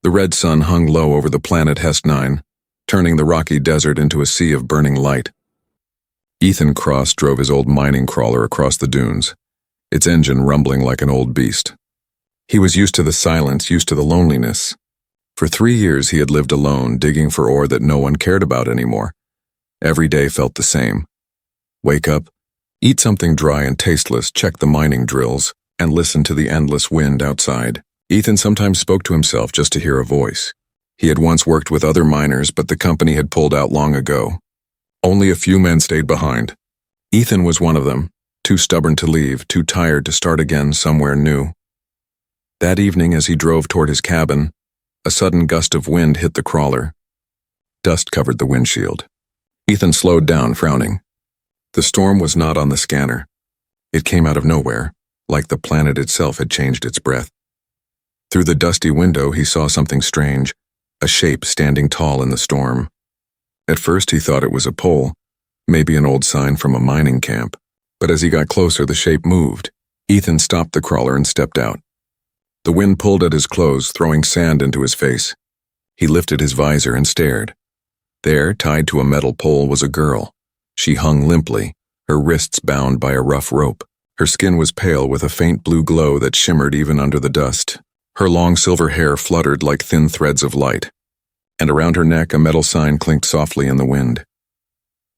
The red sun hung low over the planet Hest 9, turning the rocky desert into a sea of burning light. Ethan Cross drove his old mining crawler across the dunes, its engine rumbling like an old beast. He was used to the silence, used to the loneliness. For 3 years he had lived alone, digging for ore that no one cared about anymore. Every day felt the same. Wake up, eat something dry and tasteless, check the mining drills, and listen to the endless wind outside. Ethan sometimes spoke to himself just to hear a voice. He had once worked with other miners, but the company had pulled out long ago. Only a few men stayed behind. Ethan was one of them, too stubborn to leave, too tired to start again somewhere new. That evening, as he drove toward his cabin, a sudden gust of wind hit the crawler. Dust covered the windshield. Ethan slowed down, frowning. The storm was not on the scanner. It came out of nowhere, like the planet itself had changed its breath. Through the dusty window, he saw something strange, a shape standing tall in the storm. At first, he thought it was a pole, maybe an old sign from a mining camp. But as he got closer, the shape moved. Ethan stopped the crawler and stepped out. The wind pulled at his clothes, throwing sand into his face. He lifted his visor and stared. There, tied to a metal pole, was a girl. She hung limply, her wrists bound by a rough rope. Her skin was pale with a faint blue glow that shimmered even under the dust. Her long silver hair fluttered like thin threads of light, and around her neck a metal sign clinked softly in the wind.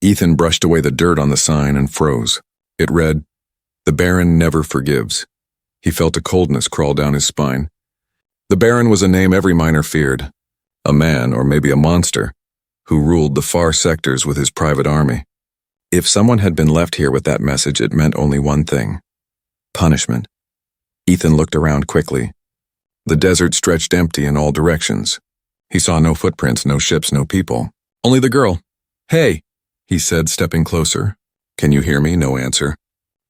Ethan brushed away the dirt on the sign and froze. It read, "The Baron never forgives." He felt a coldness crawl down his spine. The Baron was a name every miner feared, a man, or maybe a monster, who ruled the far sectors with his private army. If someone had been left here with that message, it meant only one thing: punishment. Ethan looked around quickly. The desert stretched empty in all directions. He saw no footprints, no ships, no people. Only the girl. "Hey," he said, stepping closer. "Can you hear me?" No answer.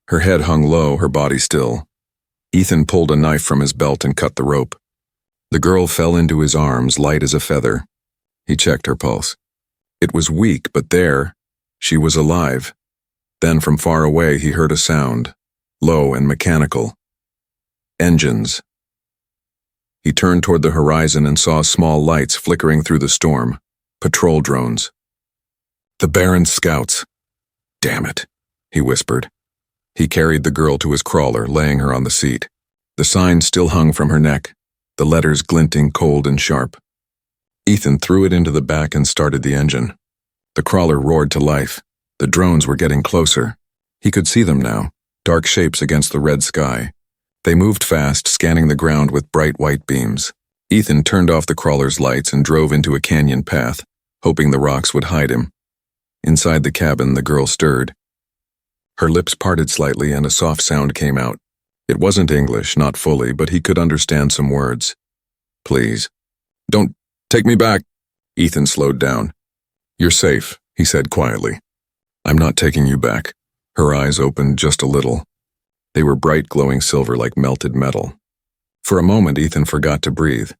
Her head hung low, her body still. Ethan pulled a knife from his belt and cut the rope. The girl fell into his arms, light as a feather. He checked her pulse. It was weak, but there, she was alive. Then from far away he heard a sound, low and mechanical. Engines. He turned toward the horizon and saw small lights flickering through the storm. Patrol drones. The Baron's scouts. "Damn it," he whispered. He carried the girl to his crawler, laying her on the seat. The sign still hung from her neck, the letters glinting cold and sharp. Ethan threw it into the back and started the engine. The crawler roared to life. The drones were getting closer. He could see them now, dark shapes against the red sky. They moved fast, scanning the ground with bright white beams. Ethan turned off the crawler's lights and drove into a canyon path, hoping the rocks would hide him. Inside the cabin, the girl stirred. Her lips parted slightly and a soft sound came out. It wasn't English, not fully, but he could understand some words. "Please. Don't take me back." Ethan slowed down. "You're safe," he said quietly. "I'm not taking you back." Her eyes opened just a little. They were bright, glowing silver like melted metal. For a moment, Ethan forgot to breathe.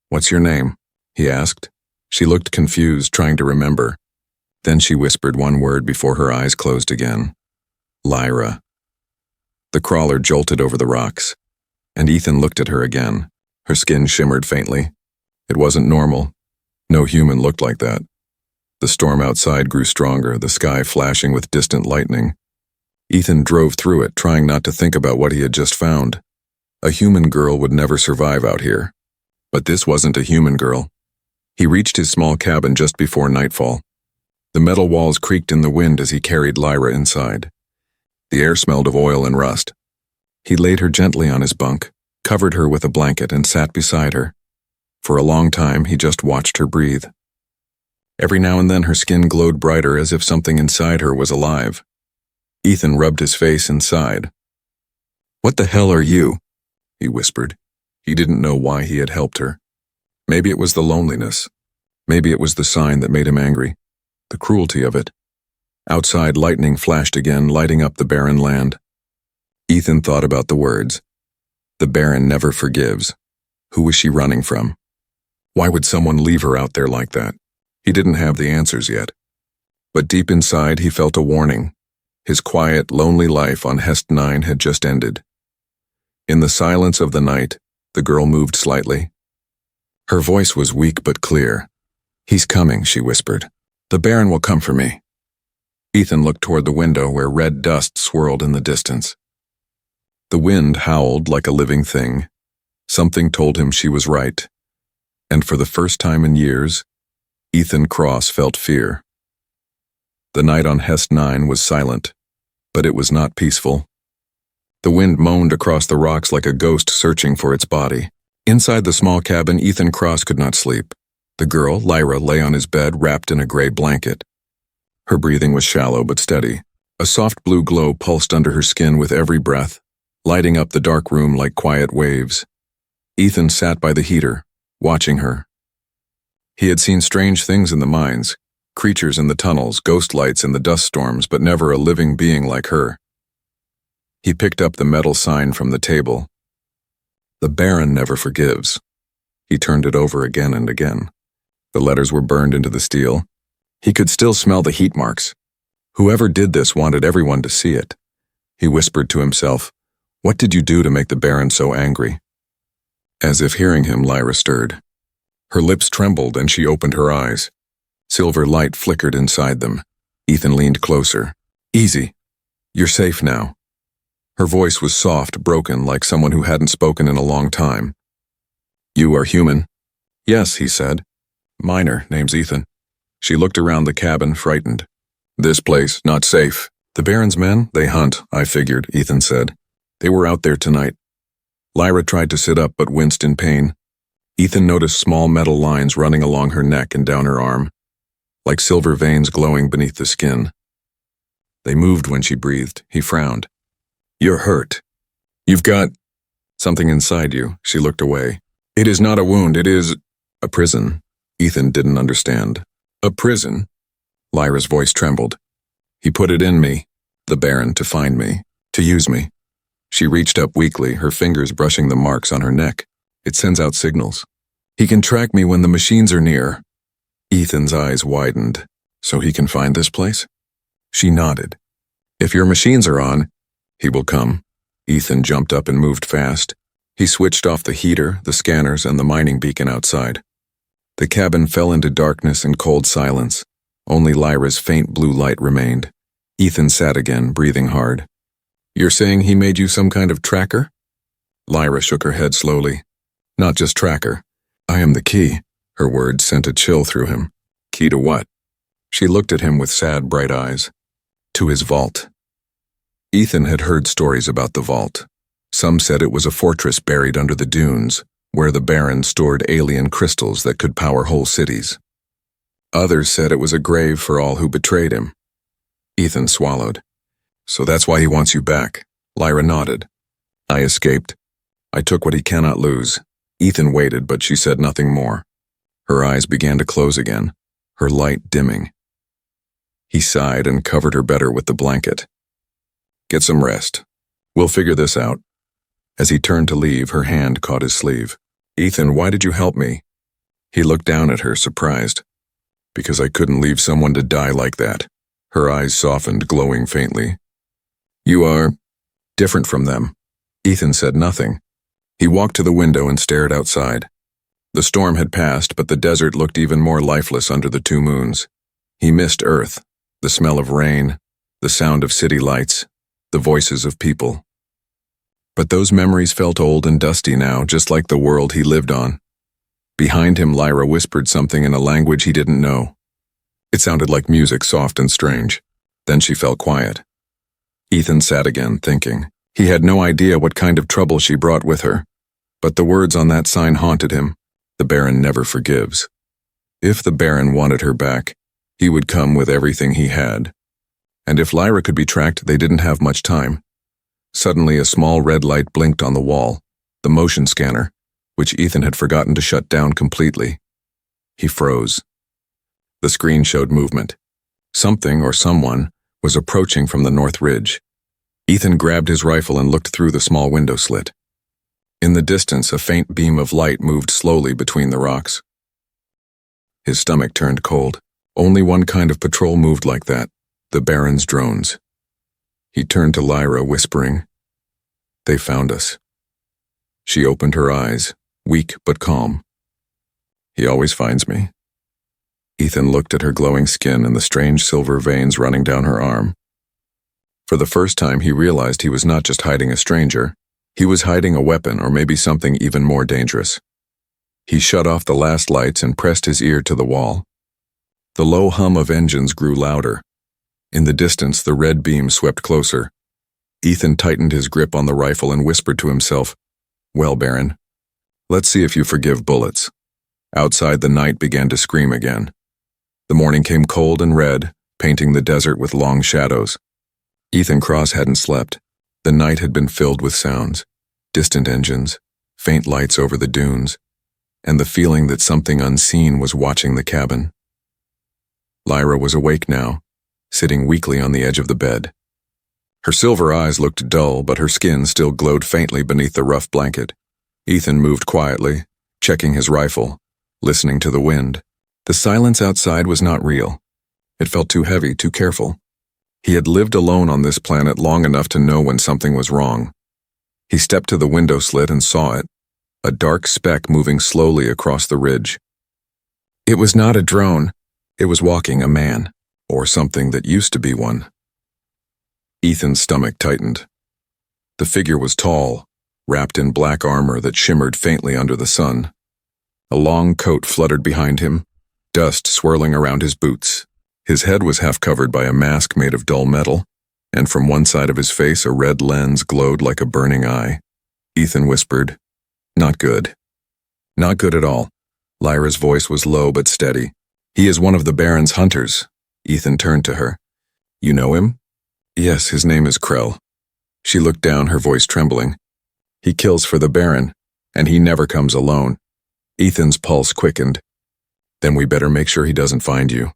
"What's your name?" he asked. She looked confused, trying to remember. Then she whispered one word before her eyes closed again. "Lyra." The crawler jolted over the rocks, and Ethan looked at her again. Her skin shimmered faintly. It wasn't normal. No human looked like that. The storm outside grew stronger, the sky flashing with distant lightning. Ethan drove through it, trying not to think about what he had just found. A human girl would never survive out here. But this wasn't a human girl. He reached his small cabin just before nightfall. The metal walls creaked in the wind as he carried Lyra inside. The air smelled of oil and rust. He laid her gently on his bunk, covered her with a blanket, and sat beside her. For a long time, he just watched her breathe. Every now and then her skin glowed brighter, as if something inside her was alive. Ethan rubbed his face and sighed. "What the hell are you?" he whispered. He didn't know why he had helped her. Maybe it was the loneliness. Maybe it was the sign that made him angry. The cruelty of it. Outside, lightning flashed again, lighting up the barren land. Ethan thought about the words. The Baron never forgives. Who was she running from? Why would someone leave her out there like that? He didn't have the answers yet. But deep inside, he felt a warning. His quiet, lonely life on Hest 9 had just ended. In the silence of the night, the girl moved slightly. Her voice was weak but clear. "He's coming," she whispered. "The Baron will come for me." Ethan looked toward the window where red dust swirled in the distance. The wind howled like a living thing. Something told him she was right. And for the first time in years, Ethan Cross felt fear. The night on Hest 9 was silent, but it was not peaceful. The wind moaned across the rocks like a ghost searching for its body. Inside the small cabin, Ethan Cross could not sleep. The girl, Lyra, lay on his bed wrapped in a gray blanket. Her breathing was shallow but steady. A soft blue glow pulsed under her skin with every breath, lighting up the dark room like quiet waves. Ethan sat by the heater, watching her. He had seen strange things in the mines, creatures in the tunnels, ghost lights in the dust storms, but never a living being like her. He picked up the metal sign from the table. "The Baron never forgives." He turned it over again and again. The letters were burned into the steel. He could still smell the heat marks. Whoever did this wanted everyone to see it. He whispered to himself, "What did you do to make the Baron so angry?" As if hearing him, Lyra stirred. Her lips trembled and she opened her eyes. Silver light flickered inside them. Ethan leaned closer. "Easy. You're safe now." Her voice was soft, broken, like someone who hadn't spoken in a long time. "You are human?" "Yes," he said. "Miner, name's Ethan." She looked around the cabin, frightened. "This place, not safe." "The Baron's men, they hunt, I figured," Ethan said. "They were out there tonight." Lyra tried to sit up but winced in pain. Ethan noticed small metal lines running along her neck and down her arm, like silver veins glowing beneath the skin. They moved when she breathed. He frowned. "You're hurt. You've got something inside you." She looked away. "It is not a wound, it is a prison." Ethan didn't understand. "A prison?" Lyra's voice trembled. "He put it in me, the Baron, to find me, to use me." She reached up weakly, her fingers brushing the marks on her neck. "It sends out signals. He can track me when the machines are near." Ethan's eyes widened. "So he can find this place?" She nodded. "If your machines are on, he will come." Ethan jumped up and moved fast. He switched off the heater, the scanners, and the mining beacon outside. The cabin fell into darkness and cold silence. Only Lyra's faint blue light remained. Ethan sat again, breathing hard. "You're saying he made you some kind of tracker?" Lyra shook her head slowly. "Not just tracker. I am the key." Her words sent a chill through him. "Key to what?" She looked at him with sad, bright eyes. "To his vault." Ethan had heard stories about the vault. Some said it was a fortress buried under the dunes, where the Baron stored alien crystals that could power whole cities. Others said it was a grave for all who betrayed him. Ethan swallowed. "So that's why he wants you back." Lyra nodded. "I escaped. I took what he cannot lose." Ethan waited, but she said nothing more. Her eyes began to close again, her light dimming. He sighed and covered her better with the blanket. "Get some rest. We'll figure this out." As he turned to leave, her hand caught his sleeve. "Ethan, why did you help me?" He looked down at her, surprised. "Because I couldn't leave someone to die like that." Her eyes softened, glowing faintly. "You are different from them." Ethan said nothing. He walked to the window and stared outside. The storm had passed, but the desert looked even more lifeless under the two moons. He missed Earth, the smell of rain, the sound of city lights, the voices of people. But those memories felt old and dusty now, just like the world he lived on. Behind him, Lyra whispered something in a language he didn't know. It sounded like music, soft and strange. Then she fell quiet. Ethan sat again, thinking. He had no idea what kind of trouble she brought with her. But the words on that sign haunted him. The Baron never forgives. If the Baron wanted her back, he would come with everything he had. And if Lyra could be tracked, they didn't have much time. Suddenly, a small red light blinked on the wall, the motion scanner, which Ethan had forgotten to shut down completely. He froze. The screen showed movement. Something or someone was approaching from the north ridge. Ethan grabbed his rifle and looked through the small window slit. In the distance, a faint beam of light moved slowly between the rocks. His stomach turned cold. Only one kind of patrol moved like that, the Baron's drones. He turned to Lyra, whispering, "They found us." She opened her eyes, weak but calm. He always finds me. Ethan looked at her glowing skin and the strange silver veins running down her arm. For the first time, he realized he was not just hiding a stranger. He was hiding a weapon, or maybe something even more dangerous. He shut off the last lights and pressed his ear to the wall. The low hum of engines grew louder. In the distance, the red beam swept closer. Ethan tightened his grip on the rifle and whispered to himself, "Well, Baron, let's see if you forgive bullets." Outside, the night began to scream again. The morning came cold and red, painting the desert with long shadows. Ethan Cross hadn't slept. The night had been filled with sounds, distant engines, faint lights over the dunes, and the feeling that something unseen was watching the cabin. Lyra was awake now, sitting weakly on the edge of the bed. Her silver eyes looked dull, but her skin still glowed faintly beneath the rough blanket. Ethan moved quietly, checking his rifle, listening to the wind. The silence outside was not real. It felt too heavy, too careful. He had lived alone on this planet long enough to know when something was wrong. He stepped to the window slit and saw it, a dark speck moving slowly across the ridge. It was not a drone. It was walking a man, or something that used to be one. Ethan's stomach tightened. The figure was tall, wrapped in black armor that shimmered faintly under the sun. A long coat fluttered behind him, dust swirling around his boots. His head was half covered by a mask made of dull metal, and from one side of his face a red lens glowed like a burning eye. Ethan whispered, "Not good." "Not good at all." Lyra's voice was low but steady. "He is one of the Baron's hunters." Ethan turned to her. "You know him?" "Yes, his name is Krell." She looked down, her voice trembling. "He kills for the Baron, and he never comes alone." Ethan's pulse quickened. "Then we better make sure he doesn't find you."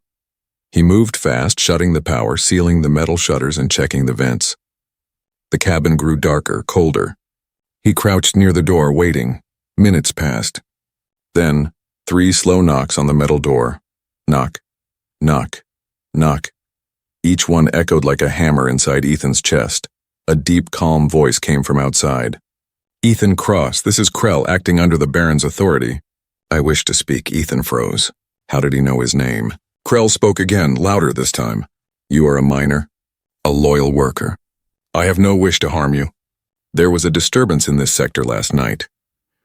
He moved fast, shutting the power, sealing the metal shutters and checking the vents. The cabin grew darker, colder. He crouched near the door, waiting. Minutes passed. Then, 3 slow knocks on the metal door. Knock, knock, knock. Each one echoed like a hammer inside Ethan's chest. A deep, calm voice came from outside. "Ethan Cross, this is Krell, acting under the Baron's authority." "I wish to speak." Ethan froze. How did he know his name? Krell spoke again, louder this time. "You are a miner, a loyal worker. I have no wish to harm you. There was a disturbance in this sector last night.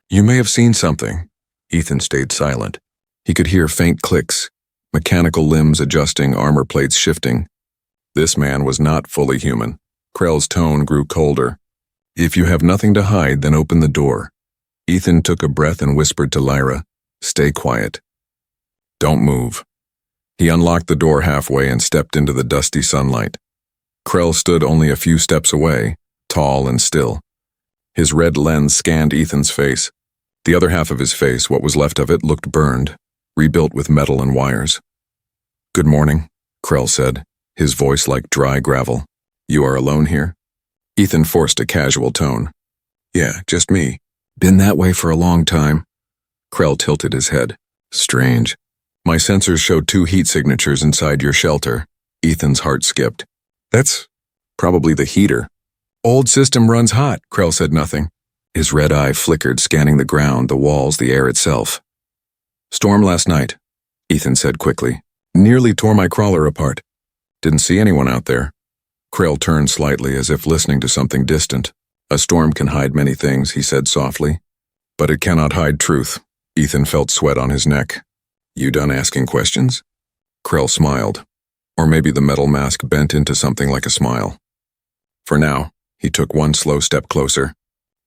You may have seen something." Ethan stayed silent. He could hear faint clicks, mechanical limbs adjusting, armor plates shifting. This man was not fully human. Krell's tone grew colder. "If you have nothing to hide, then open the door." Ethan took a breath and whispered to Lyra, "Stay quiet. Don't move." He unlocked the door halfway and stepped into the dusty sunlight. Krell stood only a few steps away, tall and still. His red lens scanned Ethan's face. The other half of his face, what was left of it, looked burned, rebuilt with metal and wires. "Good morning," Krell said, his voice like dry gravel. "You are alone here?" Ethan forced a casual tone. "Yeah, just me. Been that way for a long time." Krell tilted his head. "Strange. My sensors showed 2 heat signatures inside your shelter." Ethan's heart skipped. "That's probably the heater." "Old system runs hot." Krell said nothing. His red eye flickered, scanning the ground, the walls, the air itself. "Storm last night," Ethan said quickly. "Nearly tore my crawler apart. Didn't see anyone out there." Krell turned slightly, as if listening to something distant. "A storm can hide many things," he said softly. "But it cannot hide truth." Ethan felt sweat on his neck. "You done asking questions?" Krell smiled. Or maybe the metal mask bent into something like a smile. "For now." He took one slow step closer.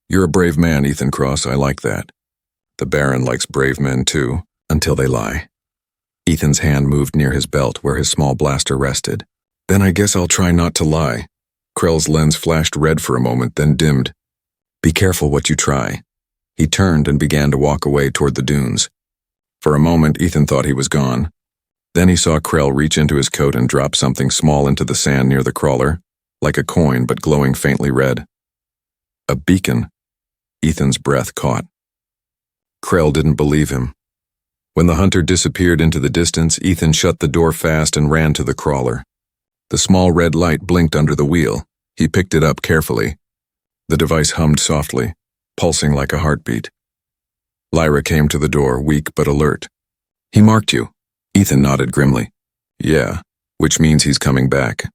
"You're a brave man, Ethan Cross. I like that. The Baron likes brave men too, until they lie." Ethan's hand moved near his belt where his small blaster rested. "Then I guess I'll try not to lie." Krell's lens flashed red for a moment, then dimmed. "Be careful what you try." He turned and began to walk away toward the dunes. For a moment, Ethan thought he was gone. Then he saw Krell reach into his coat and drop something small into the sand near the crawler, like a coin but glowing faintly red. A beacon. Ethan's breath caught. Krell didn't believe him. When the hunter disappeared into the distance, Ethan shut the door fast and ran to the crawler. The small red light blinked under the wheel. He picked it up carefully. The device hummed softly, pulsing like a heartbeat. Lyra came to the door, weak but alert. He marked you. Ethan nodded grimly. Yeah, which means he's coming back.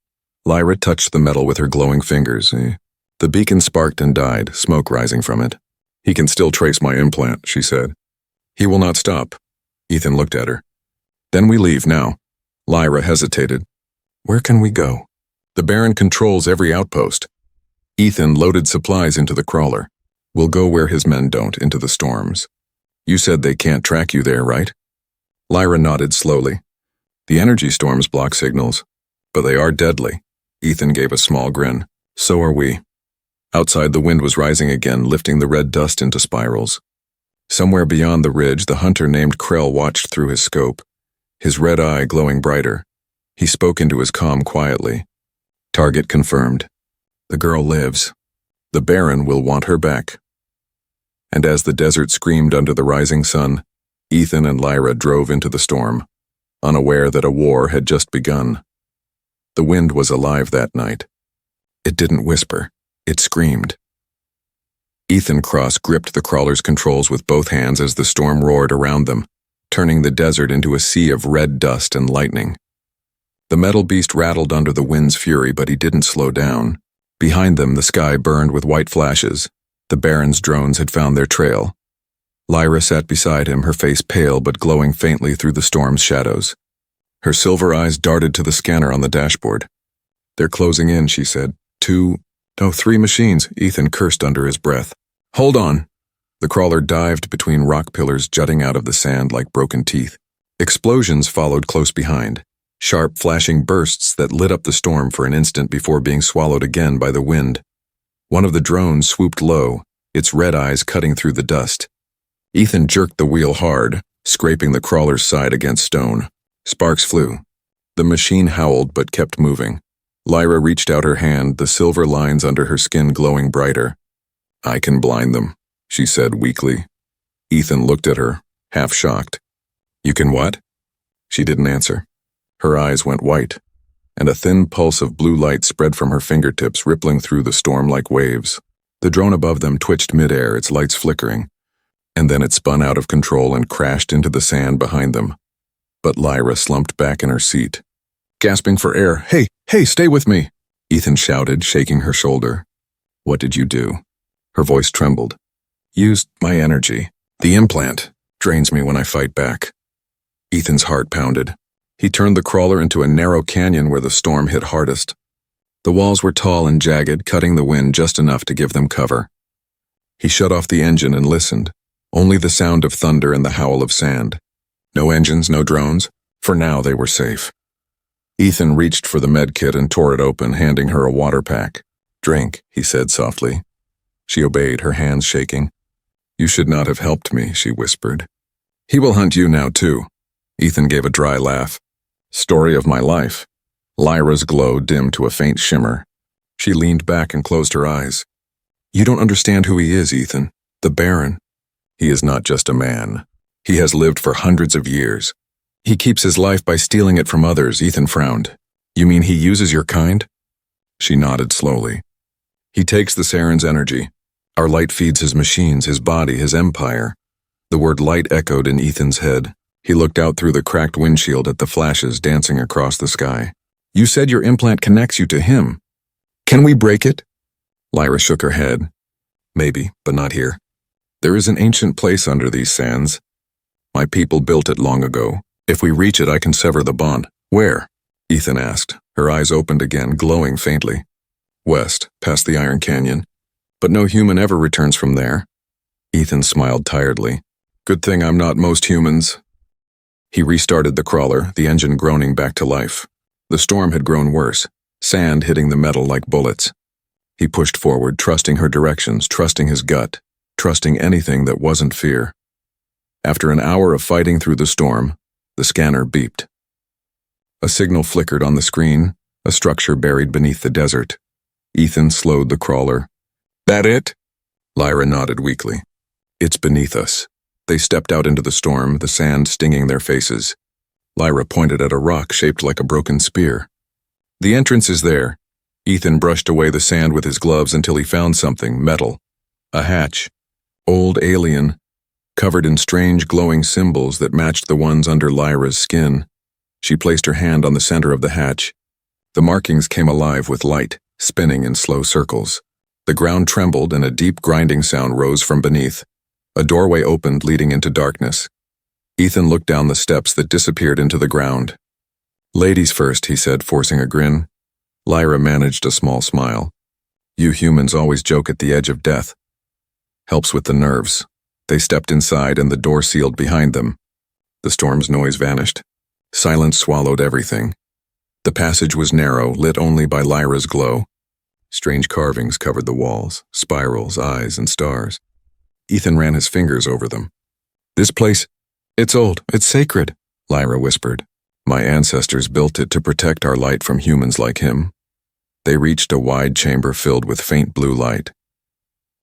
Lyra touched the metal with her glowing fingers. The beacon sparked and died, smoke rising from it. He can still trace my implant, she said. He will not stop. Ethan looked at her. Then we leave now. Lyra hesitated. Where can we go? The Baron controls every outpost. Ethan loaded supplies into the crawler. We'll go where his men don't, into the storms. You said they can't track you there, right? Lyra nodded slowly. The energy storms block signals, but they are deadly. Ethan gave a small grin. So are we. Outside, the wind was rising again, lifting the red dust into spirals. Somewhere beyond the ridge, the hunter named Krell watched through his scope, his red eye glowing brighter. He spoke into his comm quietly. Target confirmed. The girl lives. The Baron will want her back. And as the desert screamed under the rising sun, Ethan and Lyra drove into the storm, unaware that a war had just begun. The wind was alive that night. It didn't whisper. It screamed. Ethan Cross gripped the crawler's controls with both hands as the storm roared around them, turning the desert into a sea of red dust and lightning. The metal beast rattled under the wind's fury, but he didn't slow down. Behind them, the sky burned with white flashes. The Baron's drones had found their trail. Lyra sat beside him, her face pale but glowing faintly through the storm's shadows. Her silver eyes darted to the scanner on the dashboard. They're closing in, she said. 3 machines, Ethan cursed under his breath. Hold on. The crawler dived between rock pillars jutting out of the sand like broken teeth. Explosions followed close behind, sharp flashing bursts that lit up the storm for an instant before being swallowed again by the wind. One of the drones swooped low, its red eyes cutting through the dust. Ethan jerked the wheel hard, scraping the crawler's side against stone. Sparks flew. The machine howled but kept moving. Lyra reached out her hand, the silver lines under her skin glowing brighter. I can blind them, she said weakly. Ethan looked at her, half shocked. You can what? She didn't answer. Her eyes went white, and a thin pulse of blue light spread from her fingertips, rippling through the storm like waves. The drone above them twitched midair, its lights flickering, and then it spun out of control and crashed into the sand behind them. But Lyra slumped back in her seat, gasping for air. Hey, stay with me, Ethan shouted, shaking her shoulder. What did you do? Her voice trembled. Used my energy. The implant drains me when I fight back. Ethan's heart pounded. He turned the crawler into a narrow canyon where the storm hit hardest. The walls were tall and jagged, cutting the wind just enough to give them cover. He shut off the engine and listened, only the sound of thunder and the howl of sand. No engines, no drones. For now, they were safe. Ethan reached for the med kit and tore it open, handing her a water pack. Drink, he said softly. She obeyed, her hands shaking. You should not have helped me, she whispered. He will hunt you now, too. Ethan gave a dry laugh. Story of my life. Lyra's glow dimmed to a faint shimmer. She leaned back and closed her eyes. You don't understand who he is, Ethan. The Baron. He is not just a man. He has lived for hundreds of years. He keeps his life by stealing it from others. Ethan frowned. You mean he uses your kind? She nodded slowly. He takes the Saren's energy. Our light feeds his machines, his body, his empire. The word light echoed in Ethan's head. He looked out through the cracked windshield at the flashes dancing across the sky. You said your implant connects you to him. Can we break it? Lyra shook her head. Maybe, but not here. There is an ancient place under these sands. My people built it long ago. If we reach it, I can sever the bond. Where? Ethan asked. Her eyes opened again, glowing faintly. West, past the Iron Canyon. But no human ever returns from there. Ethan smiled tiredly. Good thing I'm not most humans. He restarted the crawler, the engine groaning back to life. The storm had grown worse, sand hitting the metal like bullets. He pushed forward, trusting her directions, trusting his gut, trusting anything that wasn't fear. After an hour of fighting through the storm, the scanner beeped. A signal flickered on the screen, a structure buried beneath the desert. Ethan slowed the crawler. That it? Lyra nodded weakly. It's beneath us. They stepped out into the storm, the sand stinging their faces. Lyra pointed at a rock shaped like a broken spear. The entrance is there. Ethan brushed away the sand with his gloves until he found something, metal. A hatch. Old alien. covered in strange glowing symbols that matched the ones under Lyra's skin. She placed her hand on the center of the hatch. The markings came alive with light, spinning in slow circles. The ground trembled and a deep grinding sound rose from beneath. A doorway opened leading into darkness. Ethan looked down the steps that disappeared into the ground. "Ladies first," he said, forcing a grin. Lyra managed a small smile. "You humans always joke at the edge of death. Helps with the nerves." They stepped inside and the door sealed behind them. The storm's noise vanished. Silence swallowed everything. The passage was narrow, lit only by Lyra's glow. Strange carvings covered the walls, spirals, eyes, and stars. Ethan ran his fingers over them. "This place, it's old, it's sacred," Lyra whispered. "My ancestors built it to protect our light from humans like him." They reached a wide chamber filled with faint blue light.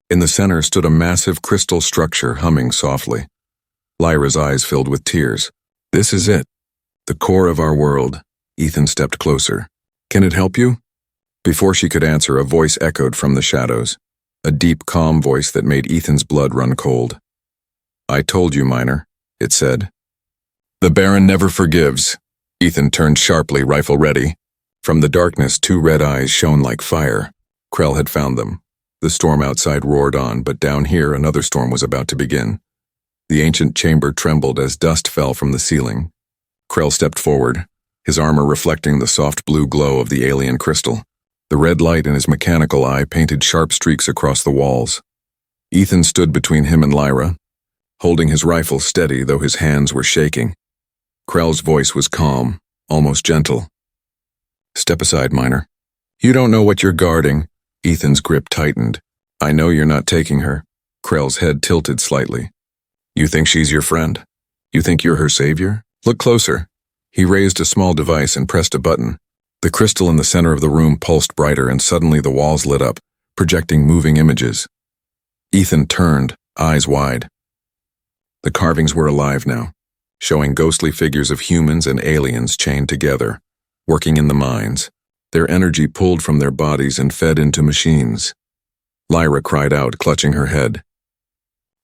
In the center stood a massive crystal structure humming softly. Lyra's eyes filled with tears. "This is it, the core of our world." Ethan stepped closer. "Can it help you?" Before she could answer, a voice echoed from the shadows, a deep, calm voice that made Ethan's blood run cold. "I told you, Miner," it said. "The Baron never forgives." Ethan turned sharply, rifle ready. From the darkness, two red eyes shone like fire. Krell had found them. The storm outside roared on, but down here another storm was about to begin. The ancient chamber trembled as dust fell from the ceiling. Krell stepped forward, his armor reflecting the soft blue glow of the alien crystal. The red light in his mechanical eye painted sharp streaks across the walls. Ethan stood between him and Lyra, holding his rifle steady though his hands were shaking. Krell's voice was calm, almost gentle. "Step aside, Miner. You don't know what you're guarding." Ethan's grip tightened. "I know you're not taking her." Krell's head tilted slightly. "You think she's your friend? You think you're her savior? Look closer." He raised a small device and pressed a button. The crystal in the center of the room pulsed brighter and suddenly the walls lit up, projecting moving images. Ethan turned, eyes wide. The carvings were alive now, showing ghostly figures of humans and aliens chained together, working in the mines. Their energy pulled from their bodies and fed into machines. Lyra cried out, clutching her head.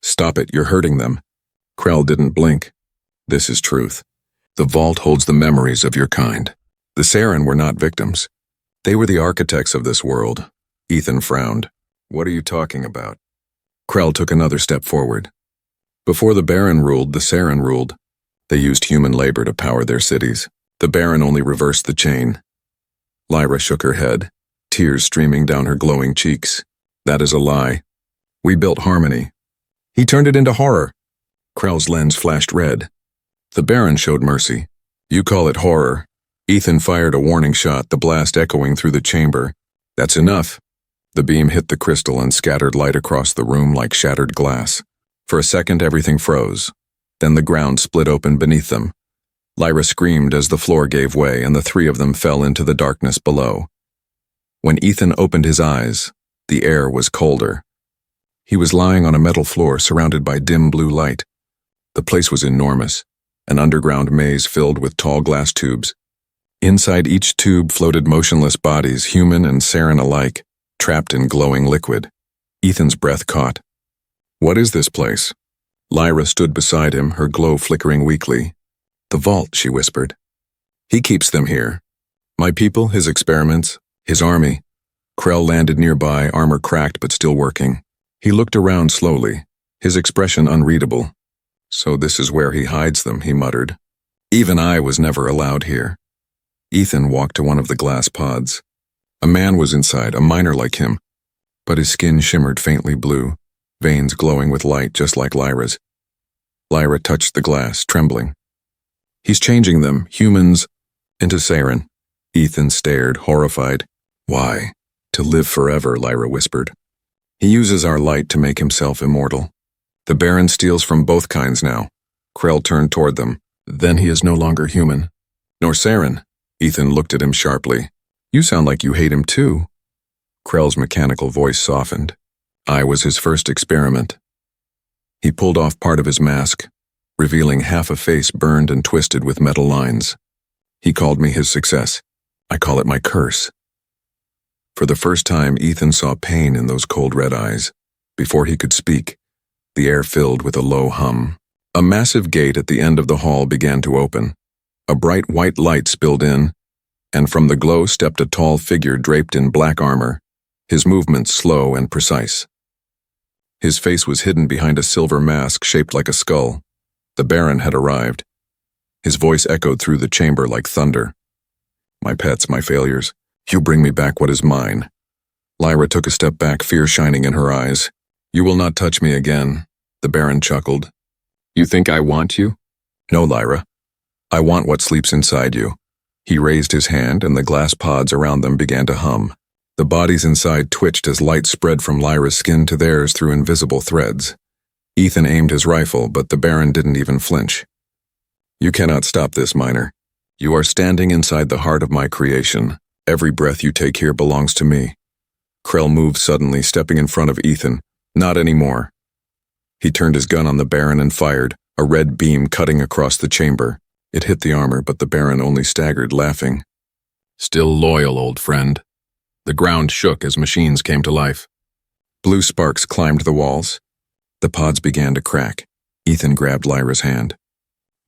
"Stop it, you're hurting them." Krell didn't blink. "This is truth. The vault holds the memories of your kind." The Saren were not victims. They were the architects of this world. Ethan frowned. "What are you talking about?" Krell took another step forward. Before the Baron ruled, the Saren ruled. They used human labor to power their cities. The Baron only reversed the chain. Lyra shook her head, tears streaming down her glowing cheeks. "That is a lie. We built harmony." "He turned it into horror." Krell's lens flashed red. The Baron showed mercy. "You call it horror." Ethan fired a warning shot, the blast echoing through the chamber. "That's enough." The beam hit the crystal and scattered light across the room like shattered glass. For a second, everything froze. Then the ground split open beneath them. Lyra screamed as the floor gave way and the three of them fell into the darkness below. When Ethan opened his eyes, the air was colder. He was lying on a metal floor surrounded by dim blue light. The place was enormous, an underground maze filled with tall glass tubes. Inside each tube floated motionless bodies, human and Saren alike, trapped in glowing liquid. Ethan's breath caught. "What is this place?" Lyra stood beside him, her glow flickering weakly. "The vault," she whispered. "He keeps them here. My people, his experiments, his army." Krell landed nearby, armor cracked but still working. He looked around slowly, his expression unreadable. "So this is where he hides them," he muttered. "Even I was never allowed here." Ethan walked to one of the glass pods. A man was inside, a miner like him, but his skin shimmered faintly blue, veins glowing with light just like Lyra's. Lyra touched the glass, trembling. "He's changing them, humans, into Saren." Ethan stared, horrified. "Why? To live forever," Lyra whispered. "He uses our light to make himself immortal. The Baron steals from both kinds now." Krell turned toward them. "Then he is no longer human. Nor Saren." Ethan looked at him sharply. "You sound like you hate him too." Krell's mechanical voice softened. "I was his first experiment." He pulled off part of his mask, revealing half a face burned and twisted with metal lines. He called me his success. I call it my curse. For the first time, Ethan saw pain in those cold red eyes. Before he could speak, the air filled with a low hum. A massive gate at the end of the hall began to open. A bright white light spilled in, and from the glow stepped a tall figure draped in black armor, his movements slow and precise. His face was hidden behind a silver mask shaped like a skull. The Baron had arrived. His voice echoed through the chamber like thunder. "My pets, my failures, you bring me back what is mine." Lyra took a step back, fear shining in her eyes. "You will not touch me again," the Baron chuckled. "You think I want you?" "No, Lyra. I want what sleeps inside you." He raised his hand, and the glass pods around them began to hum. The bodies inside twitched as light spread from Lyra's skin to theirs through invisible threads. Ethan aimed his rifle, but the Baron didn't even flinch. "You cannot stop this, Miner. You are standing inside the heart of my creation. Every breath you take here belongs to me." Krell moved suddenly, stepping in front of Ethan. "Not anymore." He turned his gun on the Baron and fired, a red beam cutting across the chamber. It hit the armor, but the Baron only staggered, laughing. "Still loyal, old friend." The ground shook as machines came to life. Blue sparks climbed the walls. The pods began to crack. Ethan grabbed Lyra's hand.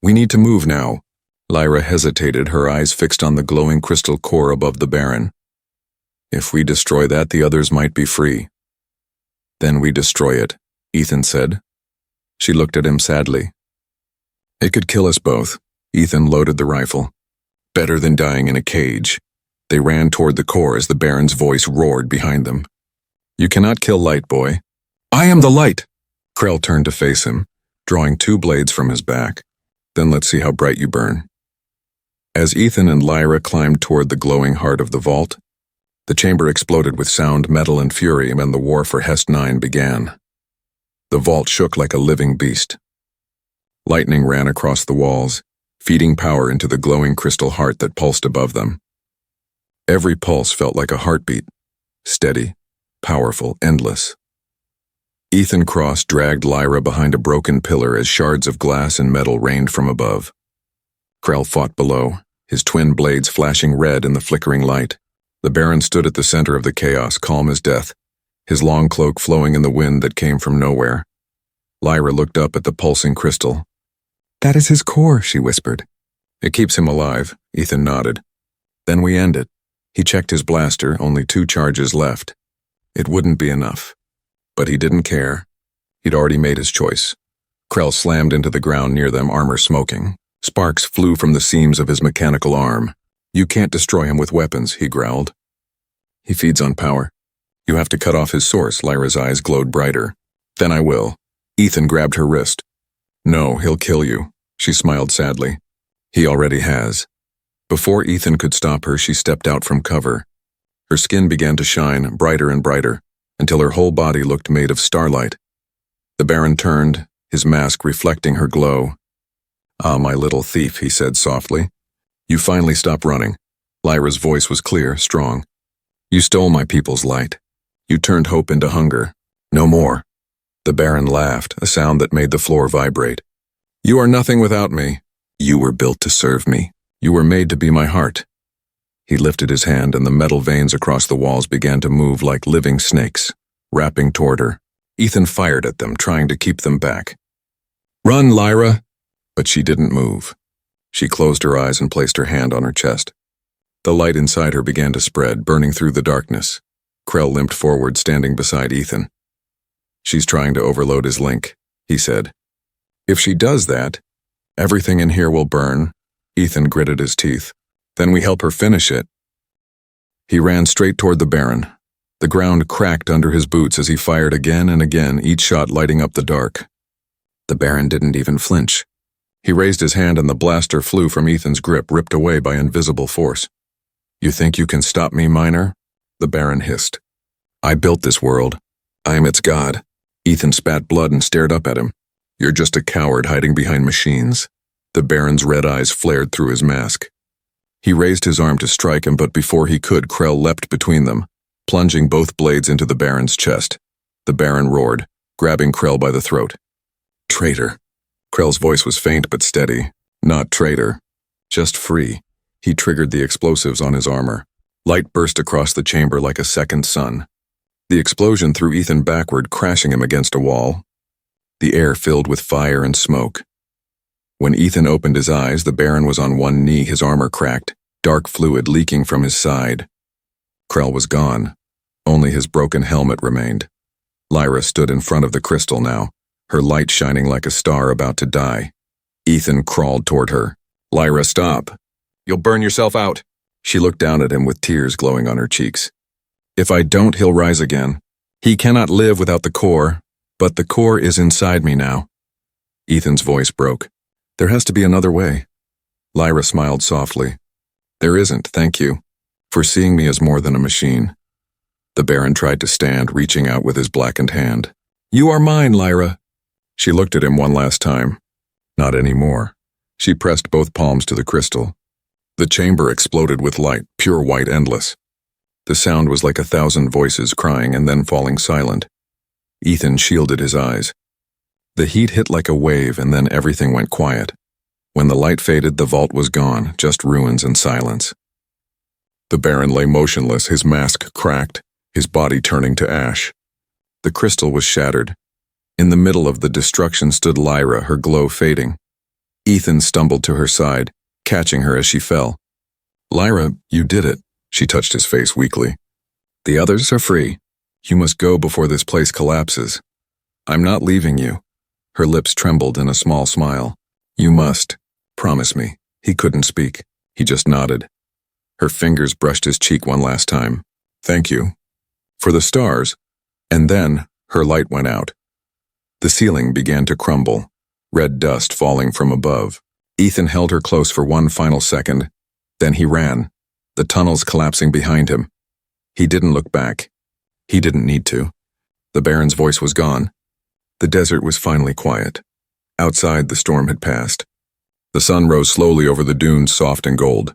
"We need to move now." Lyra hesitated, her eyes fixed on the glowing crystal core above the Baron. "If we destroy that, the others might be free." "Then we destroy it," Ethan said. She looked at him sadly. "It could kill us both." Ethan loaded the rifle. "Better than dying in a cage." They ran toward the core as the Baron's voice roared behind them. "You cannot kill light, boy." "I am the light!" Krell turned to face him, drawing 2 blades from his back. "Then let's see how bright you burn." As Ethan and Lyra climbed toward the glowing heart of the vault, the chamber exploded with sound, metal, and fury, and the war for Hest 9 began. The vault shook like a living beast. Lightning ran across the walls, feeding power into the glowing crystal heart that pulsed above them. Every pulse felt like a heartbeat, steady, powerful, endless. Ethan Cross dragged Lyra behind a broken pillar as shards of glass and metal rained from above. Krell fought below, his twin blades flashing red in the flickering light. The Baron stood at the center of the chaos, calm as death, his long cloak flowing in the wind that came from nowhere. Lyra looked up at the pulsing crystal. "That is his core," she whispered. "It keeps him alive," Ethan nodded. "Then we end it." He checked his blaster, only 2 charges left. It wouldn't be enough. But he didn't care. He'd already made his choice. Krell slammed into the ground near them, armor smoking. Sparks flew from the seams of his mechanical arm. "You can't destroy him with weapons," he growled. "He feeds on power. You have to cut off his source." Lyra's eyes glowed brighter. "Then I will." Ethan grabbed her wrist. "No, he'll kill you." She smiled sadly. "He already has." Before Ethan could stop her, she stepped out from cover. Her skin began to shine, brighter and brighter, until her whole body looked made of starlight. The Baron turned, his mask reflecting her glow. "Ah, my little thief," he said softly. "You finally stopped running." Lyra's voice was clear, strong. "You stole my people's light. You turned hope into hunger. No more." The Baron laughed, a sound that made the floor vibrate. "You are nothing without me. You were built to serve me. You were made to be my heart." He lifted his hand, and the metal veins across the walls began to move like living snakes, wrapping toward her. Ethan fired at them, trying to keep them back. "Run, Lyra!" But she didn't move. She closed her eyes and placed her hand on her chest. The light inside her began to spread, burning through the darkness. Krell limped forward, standing beside Ethan. "She's trying to overload his link," he said. "If she does that, everything in here will burn." Ethan gritted his teeth. "Then we help her finish it." He ran straight toward the Baron. The ground cracked under his boots as he fired again and again, each shot lighting up the dark. The Baron didn't even flinch. He raised his hand and the blaster flew from Ethan's grip, ripped away by invisible force. "You think you can stop me, Miner?" the Baron hissed. "I built this world. I am its god." Ethan spat blood and stared up at him. "You're just a coward hiding behind machines." The Baron's red eyes flared through his mask. He raised his arm to strike him, but before he could, Krell leapt between them, plunging both blades into the Baron's chest. The Baron roared, grabbing Krell by the throat. "Traitor." Krell's voice was faint but steady. "Not traitor. Just free." He triggered the explosives on his armor. Light burst across the chamber like a second sun. The explosion threw Ethan backward, crashing him against a wall. the air filled with fire and smoke. When Ethan opened his eyes, the Baron was on one knee, his armor cracked, dark fluid leaking from his side. Krell was gone. Only his broken helmet remained. Lyra stood in front of the crystal now, her light shining like a star about to die. Ethan crawled toward her. "Lyra, stop. You'll burn yourself out." She looked down at him with tears glowing on her cheeks. "If I don't, he'll rise again. He cannot live without the core, but the core is inside me now." Ethan's voice broke. "There has to be another way." Lyra smiled softly. "There isn't, thank you, for seeing me as more than a machine." The Baron tried to stand, reaching out with his blackened hand. "You are mine, Lyra." She looked at him one last time. Not anymore. She pressed both palms to the crystal. The chamber exploded with light, pure white, endless. The sound was like 1,000 voices crying and then falling silent. Ethan shielded his eyes. The heat hit like a wave, and then everything went quiet. When the light faded, the vault was gone, just ruins and silence. The Baron lay motionless, his mask cracked, his body turning to ash. The crystal was shattered. In the middle of the destruction stood Lyra, her glow fading. Ethan stumbled to her side, catching her as she fell. "Lyra, you did it." She touched his face weakly. "The others are free. You must go before this place collapses. I'm not leaving you." Her lips trembled in a small smile. "You must. Promise me." He couldn't speak. He just nodded. Her fingers brushed his cheek one last time. "Thank you. For the stars." And then her light went out. The ceiling began to crumble, red dust falling from above. Ethan held her close for one final second. Then he ran, the tunnels collapsing behind him. He didn't look back. He didn't need to. The Baron's voice was gone. The desert was finally quiet. Outside, the storm had passed. The sun rose slowly over the dunes, soft and gold.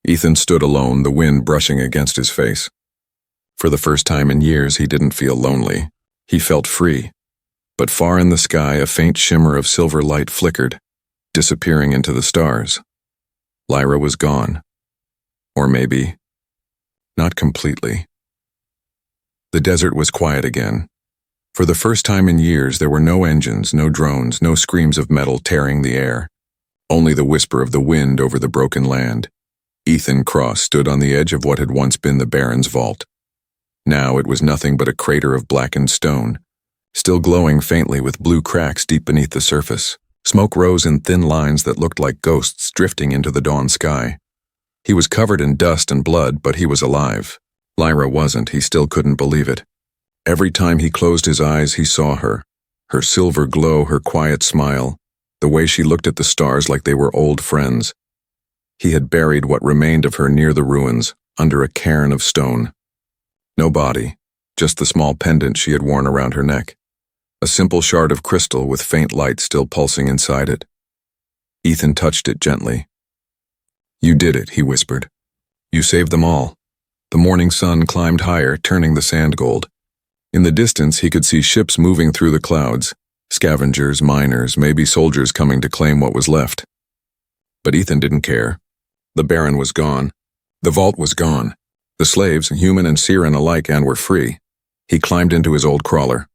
Ethan stood alone, the wind brushing against his face. For the first time in years, he didn't feel lonely. He felt free. But far in the sky, a faint shimmer of silver light flickered, disappearing into the stars. Lyra was gone. Or maybe, not completely. The desert was quiet again. For the first time in years, there were no engines, no drones, no screams of metal tearing the air. Only the whisper of the wind over the broken land. Ethan Cross stood on the edge of what had once been the Baron's vault. Now it was nothing but a crater of blackened stone, still glowing faintly with blue cracks deep beneath the surface. Smoke rose in thin lines that looked like ghosts drifting into the dawn sky. He was covered in dust and blood, but he was alive. Lyra wasn't. He still couldn't believe it. Every time he closed his eyes, he saw her. Her silver glow, her quiet smile, the way she looked at the stars like they were old friends. He had buried what remained of her near the ruins, under a cairn of stone. No body, just the small pendant she had worn around her neck. A simple shard of crystal with faint light still pulsing inside it. Ethan touched it gently. "You did it," he whispered. "You saved them all." The morning sun climbed higher, turning the sand gold. In the distance, he could see ships moving through the clouds, scavengers, miners, maybe soldiers coming to claim what was left. But Ethan didn't care. The Baron was gone. The vault was gone. The slaves, human and Siren alike, and were free. He climbed into his old crawler.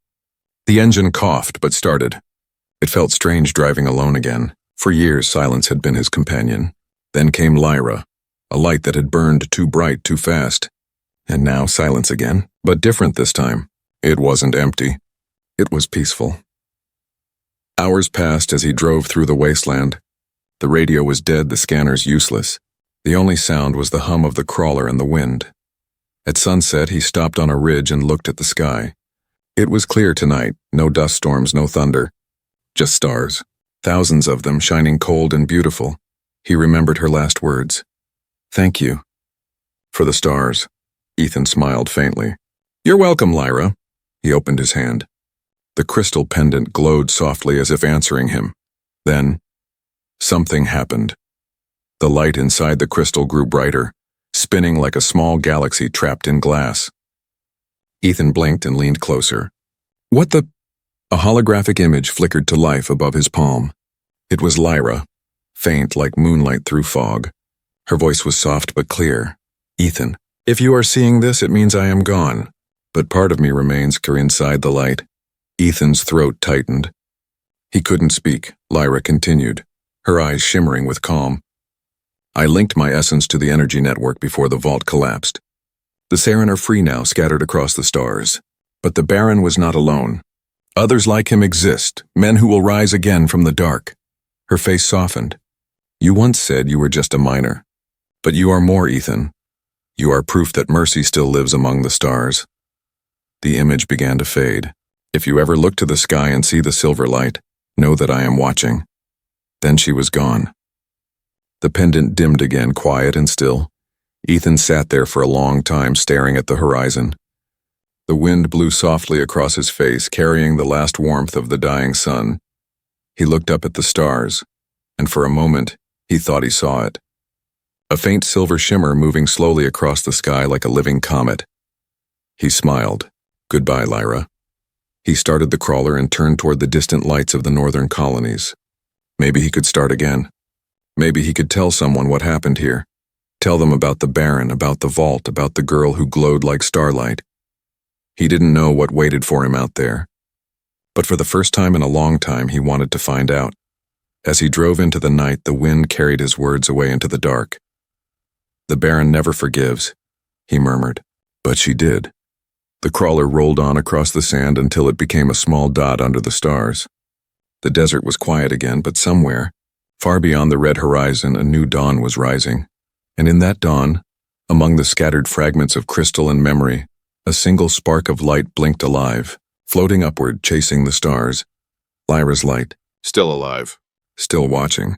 The engine coughed, but started. It felt strange driving alone again. For years, silence had been his companion. Then came Lyra, a light that had burned too bright, too fast. And now silence again, but different this time. It wasn't empty. It was peaceful. Hours passed as he drove through the wasteland. The radio was dead, the scanners useless. The only sound was the hum of the crawler and the wind. At sunset, he stopped on a ridge and looked at the sky. It was clear tonight, no dust storms, no thunder. Just stars, thousands of them shining cold and beautiful. He remembered her last words. "Thank you." "For the stars." Ethan smiled faintly. "You're welcome, Lyra." He opened his hand. The crystal pendant glowed softly as if answering him. Then, something happened. The light inside the crystal grew brighter, spinning like a small galaxy trapped in glass. Ethan blinked and leaned closer. "What the—" A holographic image flickered to life above his palm. It was Lyra, faint like moonlight through fog. Her voice was soft but clear. "Ethan, if you are seeing this, it means I am gone. But part of me remains inside the light." Ethan's throat tightened. He couldn't speak. Lyra continued, her eyes shimmering with calm. I linked my essence to the energy network before the vault collapsed. The Saren are free now, scattered across the stars. But the Baron was not alone. Others like him exist, men who will rise again from the dark. Her face softened. You once said you were just a miner. But you are more, Ethan. You are proof that mercy still lives among the stars. The image began to fade. If you ever look to the sky and see the silver light, know that I am watching. Then she was gone. The pendant dimmed again, quiet and still. Ethan sat there for a long time, staring at the horizon. The wind blew softly across his face, carrying the last warmth of the dying sun. He looked up at the stars, and for a moment, he thought he saw it. A faint silver shimmer moving slowly across the sky like a living comet. He smiled. Goodbye, Lyra. He started the crawler and turned toward the distant lights of the northern colonies. Maybe he could start again. Maybe he could tell someone what happened here. Tell them about the Baron, about the vault, about the girl who glowed like starlight. He didn't know what waited for him out there. But for the first time in a long time, he wanted to find out. As he drove into the night, the wind carried his words away into the dark. The Baron never forgives, he murmured. But she did. The crawler rolled on across the sand until it became a small dot under the stars. The desert was quiet again, but somewhere, far beyond the red horizon, a new dawn was rising. And in that dawn, among the scattered fragments of crystal and memory, a single spark of light blinked alive, floating upward, chasing the stars. Lyra's light. Still alive. Still watching.